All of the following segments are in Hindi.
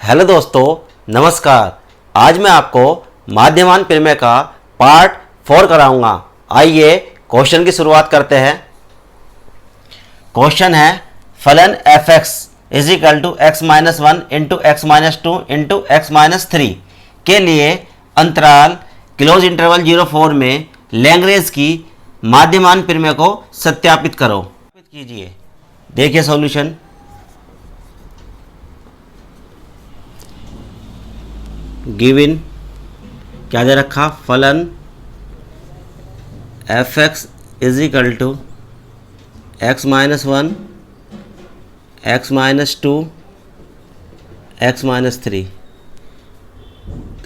हेलो दोस्तों, नमस्कार। आज मैं आपको माध्यमान प्रमेय का पार्ट 4 कराऊंगा। आइए क्वेश्चन की शुरुआत करते हैं। क्वेश्चन है फलन f x is equal to x minus one into x minus two into x minus three के लिए अंतराल क्लोज इंटरवल 0-4 में लैग्रेंज की माध्यमान प्रमेय को सत्यापित करो। कीजिए। देखिए सॉल्यूशन। गिवन क्या दे रखा, फलन f x is equal to x minus one x minus two x minus three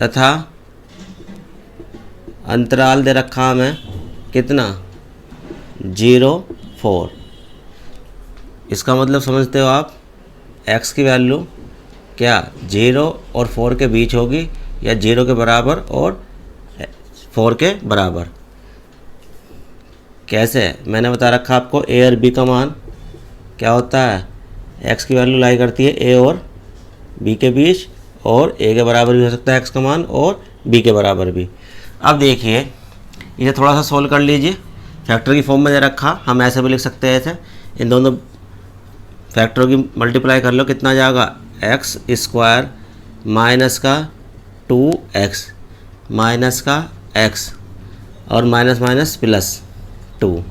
तथा अंतराल दे रखा हमें कितना 0-4। इसका मतलब समझते हो आप, x की वैल्यू क्या 0 और 4 के बीच होगी या 0 के बराबर और 4 के बराबर। कैसे, मैंने बता रखा आपको a और b का मान क्या होता है। x की वैल्यू लाई करती है a और b के बीच, और a के बराबर भी हो सकता है x का मान और b के बराबर भी। अब देखिए, इसे थोड़ा सा सोल्व कर लीजिए। फैक्टर की फॉर्म में दे रखा, हम ऐसे भी लिख सकते हैं। ऐसे इन दोनों फैक्टरों की मल्टीप्लाई कर लो, कितना जाएगा एक्स स्क्वायर माइनस का 2x माइनस का x और माइनस माइनस प्लस 2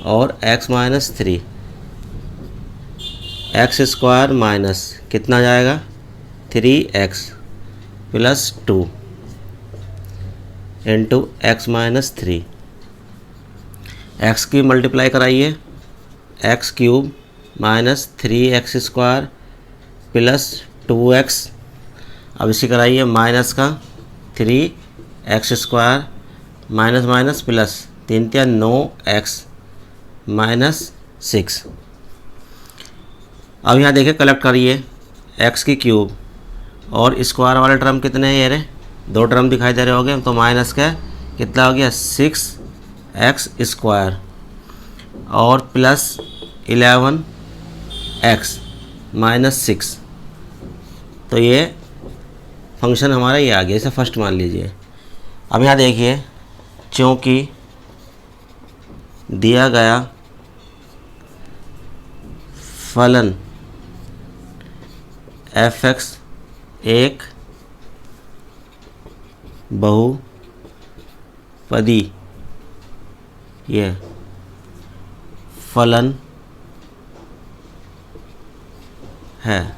और x minus 3, x square minus कितना जाएगा 3x plus 2 into x minus 3। X की मल्टीप्लाई कराइए, x cube minus 3x square plus 2x। अब इसी कराइए माइनस का 3x square minus minus plus 3×9x minus 6। अब यहाँ देखिए, कलेक्ट करिए x की क्यूब और स्क्वायर वाले टर्म कितने हैं। ये रहे दो टर्म दिखाई दे रहे होंगे, तो माइनस का कितना हो गया 6x स्क्वायर और प्लस 11x माइनस 6। तो ये फंक्शन हमारा ये आ गया, इसे फर्स्ट मान लीजिए। अब यहाँ देखिए, चूँकि दिया गया फलन एफ एक्स एक बहुपदी ये फलन है,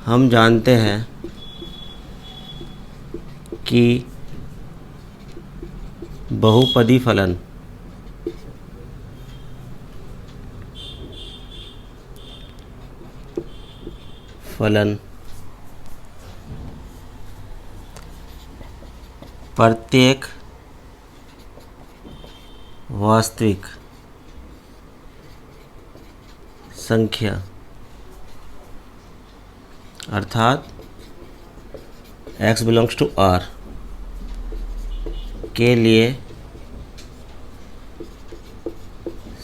हम जानते हैं कि बहुपदी फलन प्रत्येक वास्तविक संख्या अर्थात x बिलोंग्स टू R के लिए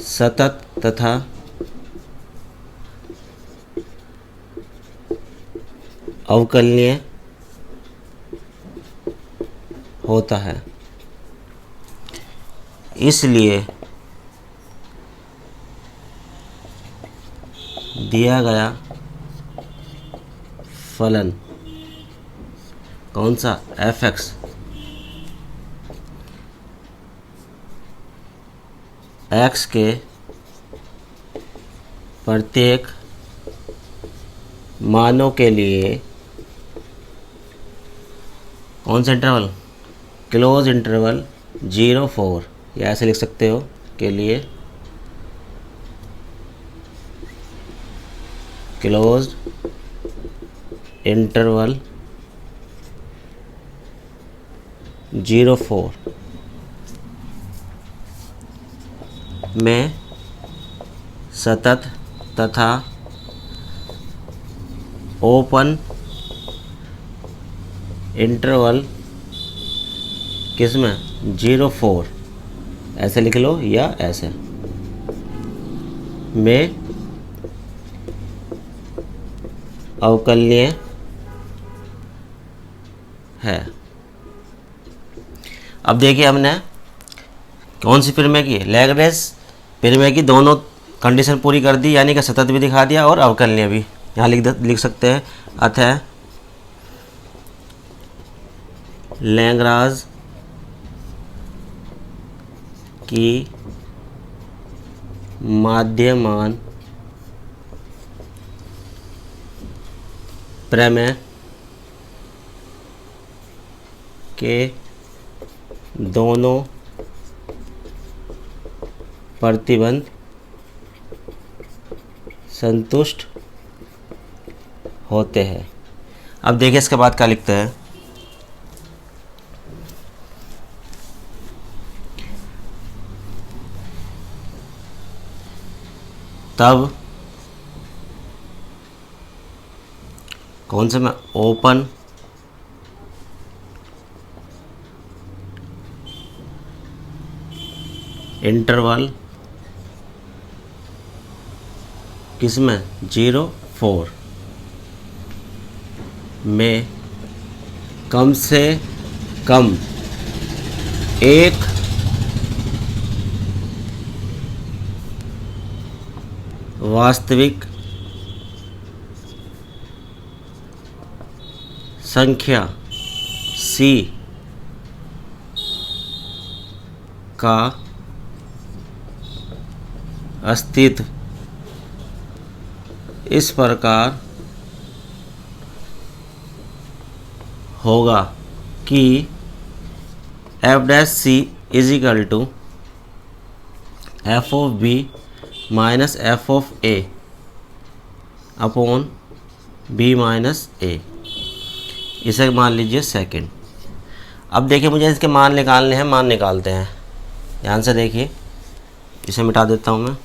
सतत तथा अवकलनीय होता है। इसलिए दिया गया फलन कौन सा एफ एक्स एक्स के प्रत्येक मानों के लिए कौन सा इंटरवल, क्लोज इंटरवल 0-4 या ऐसे लिख सकते हो, के लिए क्लोज इंटरवल 0-4 में सतत तथा ओपन इंटरवल किसमें 0-4 ऐसे लिख लो या ऐसे में अवकलनीय है। अब देखिए हमने कौन सी प्रमेय की, लैग्रेंज प्रमेय की दोनों कंडीशन पूरी कर दी, यानी कि सतत भी दिखा दिया और अवकलनीय भी। यहाँ लिख सकते हैं, अतः लैग्रांज की माध्यमान प्रमेय के दोनों प्रतिबंध संतुष्ट होते हैं। अब देखिए इसके बाद क्या लिखते हैं, तब कौन से में, ओपन इंटरवल किसमें 0-4 में कम से कम एक वास्तविक संख्या C का अस्तित्व इस प्रकार होगा कि f' is equal to F of B minus F of A upon B minus A. इसे मान लीजिए सेकंड। अब देखिए मुझे इसके मान निकालने हैं, मान निकालते हैं। ध्यान से देखिए, इसे मिटा देता हूँ मैं।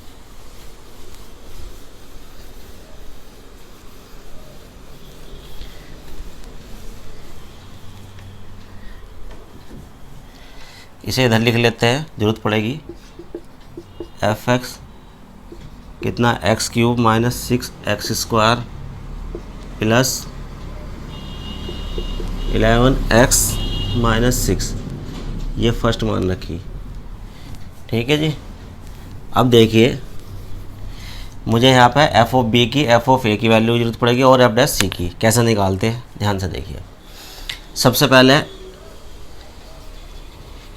इसे इधर लिख लेते हैं, ज़रूरत पड़ेगी। एफ एक्स कितना, x cube minus 6x² plus 11x minus 6, ये फर्स्ट मान रखी। ठीक है जी। अब देखिए मुझे यहाँ पे एफ ऑफ बी की, एफ ऑफ ए की वैल्यू की जरूरत पड़ेगी और एफ डैश सी की। कैसे निकालते हैं, ध्यान से देखिए। सबसे पहले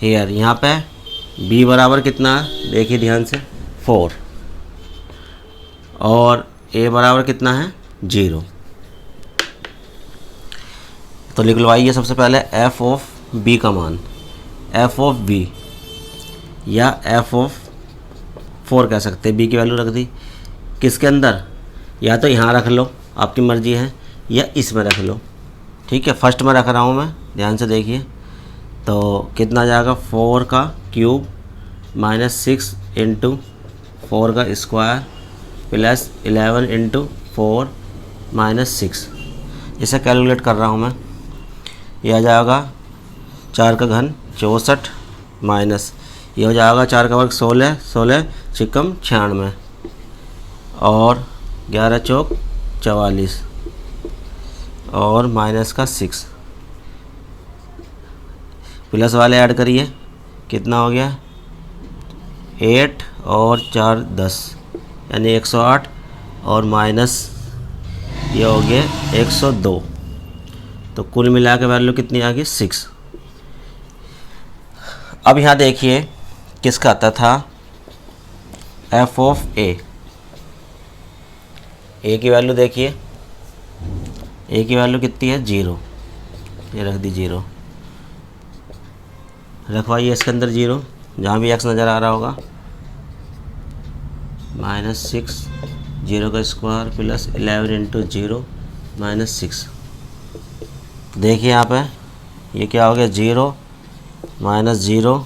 हेयर यहाँ पे b बराबर कितना है, देखिए ध्यान से 4, और a बराबर कितना है 0। तो लिख लो, आइए सबसे पहले f ऑफ b का मान, f ऑफ b या f ऑफ 4 कह सकते हैं। b की वैल्यू रख दी किसके अंदर, या तो यहाँ रख लो, आपकी मर्जी है, या इसमें रख लो। ठीक है, फर्स्ट में रख रहा हूँ मैं, ध्यान से देखिए। तो कितना जाएगा, 4 का क्यूब माइनस 6 इंटू 4 का स्क्वायर प्लस 11 इंटू 4 माइनस 6। इसे कैलकुलेट कर रहा हूँ मैं, यह आ जाएगा 4 का घन 64 माइनस ये हो जाएगा 4 का वर्ग 16, 16 छिकम 96 और 11 चौक 44 और माइनस का 6, प्लस वाले ऐड करिए, कितना हो गया 8 और 4 10 यानी 108 और माइनस ये हो गया 102। तो कुल मिला के वैल्यू कितनी आ गई 6। अब यहाँ देखिए किसका आता था, एफ ऑफ ए की वैल्यू देखिए, ए की वैल्यू कितनी है 0, ये रख दी 0, रखवाइए इसके अंदर 0 जहाँ भी एक्स नज़र आ रहा होगा, माइनस 6 0 का स्क्वायर प्लस 11 इंटू 0 माइनस 6। देखिए यहाँ पे ये क्या हो गया 0 माइनस 0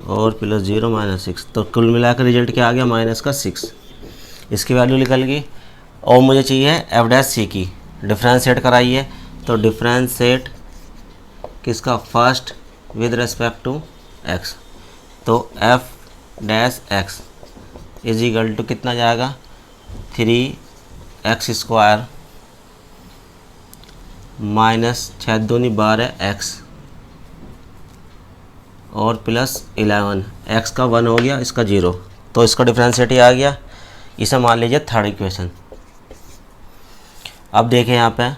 और प्लस 0 माइनस 6। तो कुल मिलाकर रिजल्ट क्या आ गया माइनस का 6। इसकी वैल्यू निकल गई और मुझे चाहिए एफ डैश सी की। डिफ्रेंशिएट कराइए, तो डिफ्रेंशिएट किसका, first with respect to X. तो F dash X is equal to कितना जाएगा 3 एक्स स्क्वायर माइनस 6 दूनी 12 एक्स और प्लस 11। एक्स का 1 हो गया, इसका 0, तो इसका डिफरेंशिएट आ गया। इसे मान लीजिए थर्ड इक्वेशन। अब देखें यहाँ पे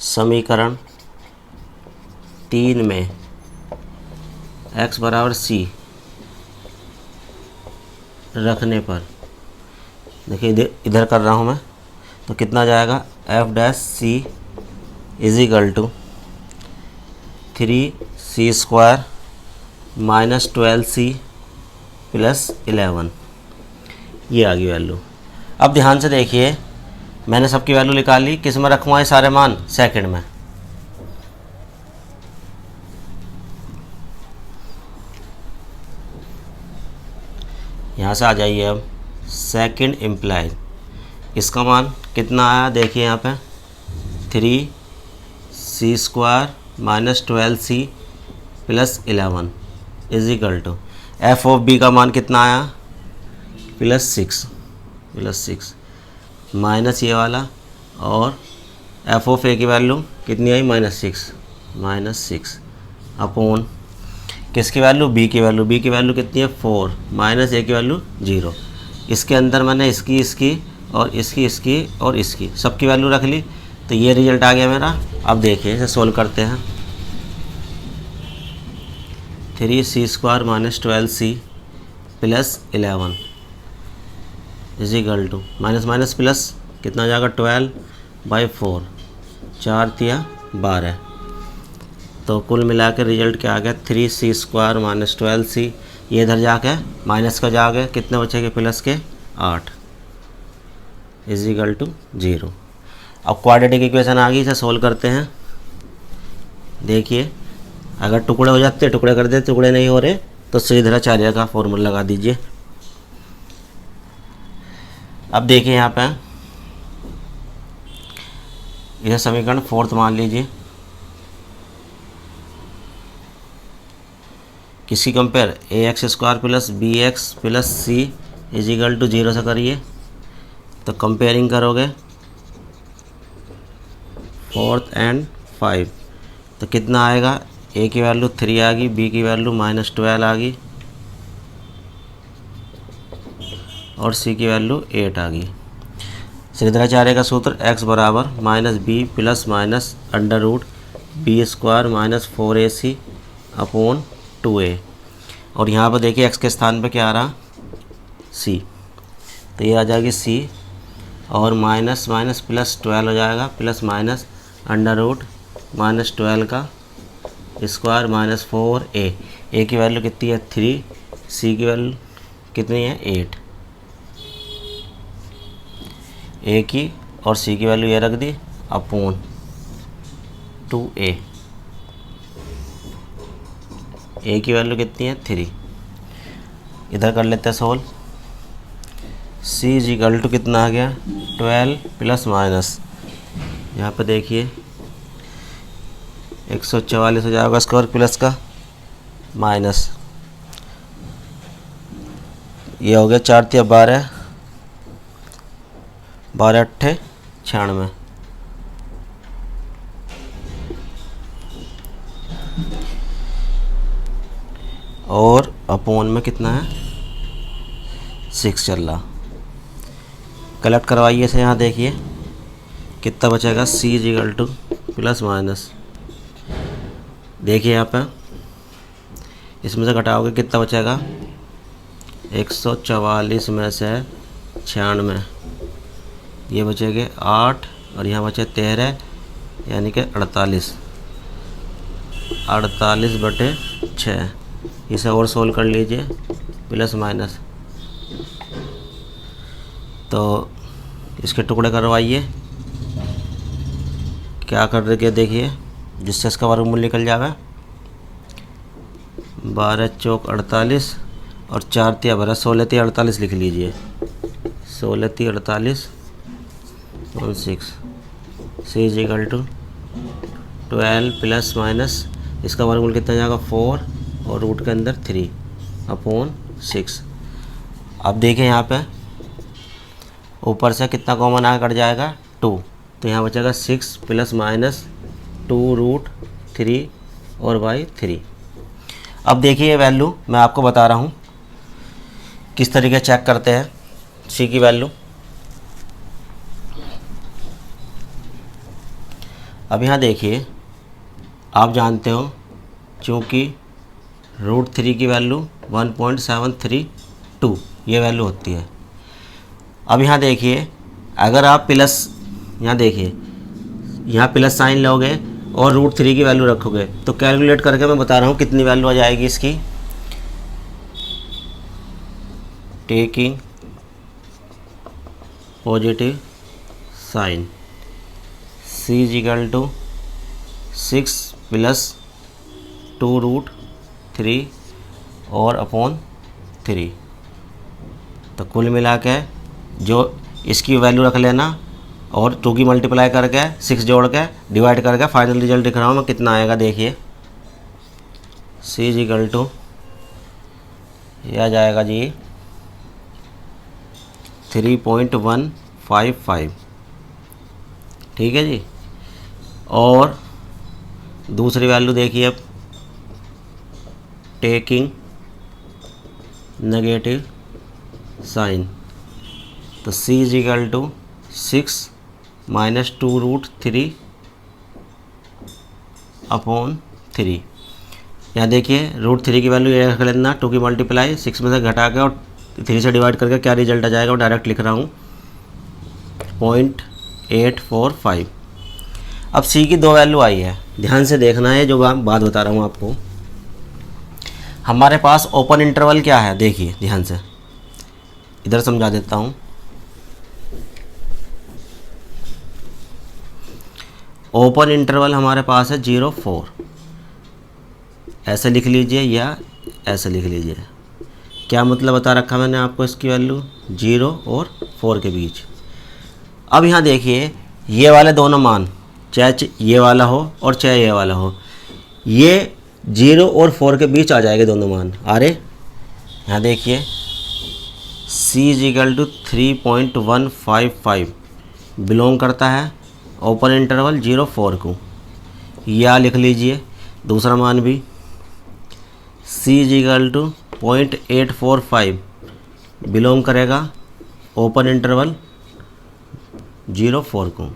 समीकरण 3 में x बराबर c रखने पर, देखिए इधर कर रहा हूँ मैं, तो कितना जाएगा f dash c is equal to 3c square minus 12c plus 11। ये आ गई वैल्यू। अब ध्यान से देखिए, मैंने सबकी वैल्यू निकाली, किस में रखूँ ये सारे मान? सेकंड में। यहाँ से आ जाइए। अब सेकंड इम्प्लाइड, इसका मान कितना आया? देखिए यहाँ पे 3c square minus 12c plus 11 is equal to F of b का मान कितना आया? प्लस 6 माइनस ये वाला, और एफ ऑफ ए की वैल्यू कितनी आई? -6 अपॉन किसकी वैल्यू? बी की वैल्यू। बी की वैल्यू कितनी है? 4 माइनस ए की वैल्यू 0। इसके अंदर मैंने इसकी और इसकी और इसकी सबकी वैल्यू रख ली, तो ये रिजल्ट आ गया मेरा। अब देखिए इसे सोल्व करते हैं। 3c square minus 12c plus 11 is equal to minus minus plus कितना हो जाएगा? 12/4, 4 तिया 12। तो कुल मिला के रिजल्ट क्या आ गया? 3c स्क्वायर माइनस 12c, ये इधर जाके माइनस का जाके कितने बचेंगे? प्लस के 8 इज इक्वल टू 0। अब क्वाड्रेटिक इक्वेशन आ गई, इसे सोल्व करते हैं। देखिए अगर टुकड़े हो जाते टुकड़े कर देते, टुकड़े नहीं हो रहे तो श्रीधराचार्य का फॉर्मूला लगा दीजिए। अब देखिए यहाँ पे यह समीकरण 4th मान लीजिए। किसकी compare? A x square plus b x plus c is equal to 0 से करिए, तो कंपेयरिंग करोगे 4th एंड 5, तो कितना आएगा? ए की वैल्यू 3 आ गई, बी की वैल्यू -12 आ गई और सी की वैल्यू 8 आ गई। श्रीधराचार्य का सूत्र x बराबर -b plus minus under root b square minus 4ac upon 2a, और यहाँ पर देखिए x के स्थान पे क्या आ रहा? c, तो ये आ जाएगी c, और माइनस माइनस प्लस 12 हो जाएगा, प्लस माइनस अंडर रूट -12 का स्क्वायर माइनस 4a। a की वैल्यू कितनी है? 3, c की वैल्यू कितनी है? 8। a की और c की वैल्यू ये रख दी अपॉन 2a। a की वैल्यू कितनी है? 3। इधर कर लेते हैं solve. c is equal to कितना आ गया? 12 प्लस माइनस, यहाँ पे देखिए 144 हो जाएगा स्क्वायर, प्लस का माइनस, ये हो गया 4 तिया 12, 12 अट्ठे 96, और अपॉन में कितना है? 6 चल रहा। कलेक्ट करवाइए इसे। यहाँ देखिए कितना बचेगा? c is equal two plus minus, देखिए यहाँ पे इसमें से घटाओगे कितना बचेगा? 144 में से 96, ये बचेंगे 8 और यहाँ बचे 13, यानी कि 48/6। इसे और सोल्व कर लीजिए, प्लस माइनस, तो इसके टुकड़े करवाइए। क्या कर रहे देखिए, जिससे इसका वर्गमूल निकल जाएगा। 12 चौक 48 और 4 तिया 12, 16 तिया 48 लिख लीजिए। 16 तिया 48 और 6 C is equal to 12 plus minus, इसका वर्गमूल कितना जाएगा? 4 और रूट के अंदर 3 अपॉन 6। अब देखें यहाँ पे ऊपर से कितना कॉमन आगे कट जाएगा 2, तो यहाँ बचेगा 6 प्लस माइनस 2√3 और बाई 3। अब देखिए ये वैल्यू मैं आपको बता रहा हूँ किस तरीके चेक करते हैं सी की वैल्यू। अब यहाँ देखिए आप जानते हो चूँकि √3 की वैल्यू 1.732 ये वैल्यू होती है। अब यहाँ देखिए अगर आप प्लस, यहाँ देखिए यहाँ प्लस साइन लोगे और √3 की वैल्यू रखोगे तो कैलकुलेट करके मैं बता रहा हूँ कितनी वैल्यू आ जाएगी इसकी। Taking positive sign C = 6 plus 2√3 और अपॉन 3। तो कुल मिला के जो इसकी वैल्यू रख लेना और 2 की मल्टीप्लाई करके 6 जोड़ के डिवाइड करके फाइनल रिजल्ट दिख रहा हूँ मैं कितना आएगा। देखिए C = यह आ जाएगा जी 3.155। ठीक है जी। और दूसरी वैल्यू देखिए अब टेकिंग नेगेटिव साइन, तो C = 6 माइनस 2√3 अपॉन 3। यहाँ देखिए √3 की वैल्यू ये रख लेना, 2 की मल्टीप्लाई 6 में से घटा के और 3 से डिवाइड करके क्या रिजल्ट आ जाएगा वो डायरेक्ट लिख रहा हूँ 0.845। अब C की 2 वैल्यू आई है, ध्यान से देखना है जो बात बता रहा हूँ आपको। हमारे पास ओपन इंटरवल क्या है देखिए ध्यान से, इधर समझा देता हूँ। ओपन इंटरवल हमारे पास है 0-4, ऐसे लिख लीजिए या ऐसे लिख लीजिए। क्या मतलब बता रखा मैंने आपको, इसकी वैल्यू 0 और 4 के बीच। अब यहाँ देखिए ये वाले दोनों मान, चाहे ये वाला हो और चाहे ये वाला हो, ये 0 और 4 के बीच आ जाएंगे दोनों मान। अरे यहाँ देखिए C = 3.155 बिलोंग करता है ओपन इंटरवल 0-4 को, या लिख लीजिए दूसरा मान भी C = 0.845 बिलोंग करेगा ओपन इंटरवल 0-4 को।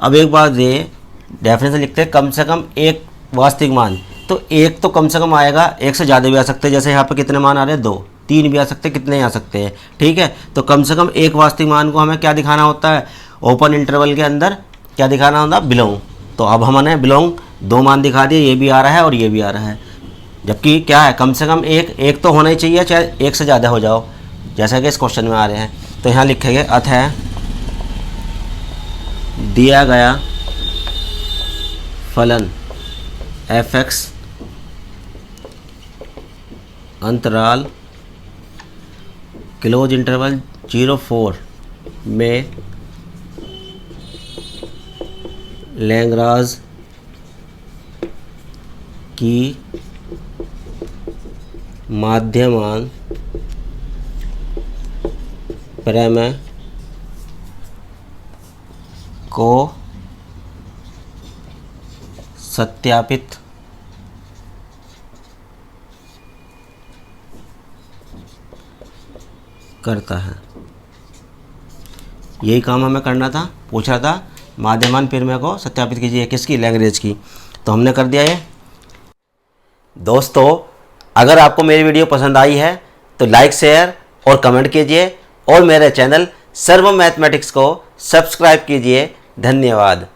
अब एक बात ये डेफिनेशन लिखते हैं कम से कम एक वास्तविक मान, तो एक तो कम से कम आएगा, एक से ज़्यादा भी आ सकते हैं। जैसे यहाँ पे कितने मान आ रहे हैं 2, 3 भी आ सकते हैं, कितने आ सकते हैं। ठीक है, तो कम से कम एक वास्तविक मान को हमें क्या दिखाना होता है ओपन इंटरवल के अंदर, क्या दिखाना होता है बिलोंग। तो अब हमने बिलोंग 2 मान दिखा दिए, ये भी आ रहा है और ये भी आ रहा है, जबकि क्या है कम से कम एक तो होना ही चाहिए, चाहे एक से ज़्यादा हो जाओ, जैसा कि इस क्वेश्चन में आ रहे हैं। तो यहाँ लिखेंगे अतः दिया गया फलन f(x) अंतराल क्लोज इंटरवल 0-4 में लैग्रांज की माध्यमान प्रमेय को सत्यापित करता है। यही काम हमें करना था, पूछ रहा था माध्यमान प्रमेय को सत्यापित कीजिए, किसकी, लैग्रेंज की, तो हमने कर दिया ये। दोस्तों अगर आपको मेरी वीडियो पसंद आई है तो लाइक शेयर और कमेंट कीजिए और मेरे चैनल सर्व मैथमेटिक्स को सब्सक्राइब कीजिए। धन्यवाद।